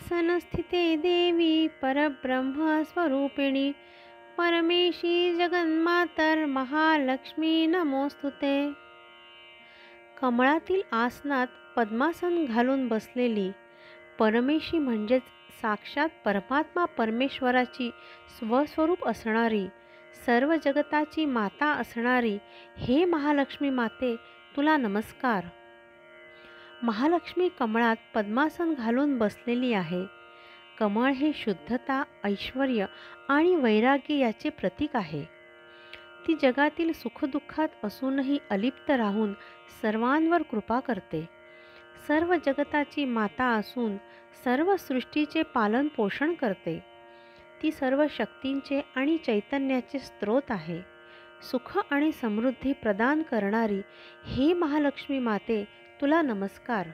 सिंहासन स्थिते देवी परब्रह्म स्वरूपिणी परमेशी जगन्मातर महालक्ष्मी नमोस्तुते। कमळातील आसनात पद्मासन घालून बसलेली परमेशी म्हणजेच साक्षात परमात्मा परमेश्वराची स्वस्वरूप असणारी, सर्व जगताची माता असणारी हे महालक्ष्मी माते, तुला नमस्कार। महालक्ष्मी कमळात पद्मासन घालून बसलेली आहे। कमळ हे शुद्धता, ऐश्वर्य आणि वैराग्य याचे प्रतीक आहे। ती जगातील सुखदुःखात असूनही अलिप्त राहून सर्वांवर कृपा करते। सर्व जगताची माता असून सर्व सृष्टीचे पालन पोषण करते। ती सर्व शक्तींचे आणि चैतन्याचे स्रोत आहे। सुख आणि समृद्धी प्रदान करणारी हे महालक्ष्मी माते, तुला नमस्कार।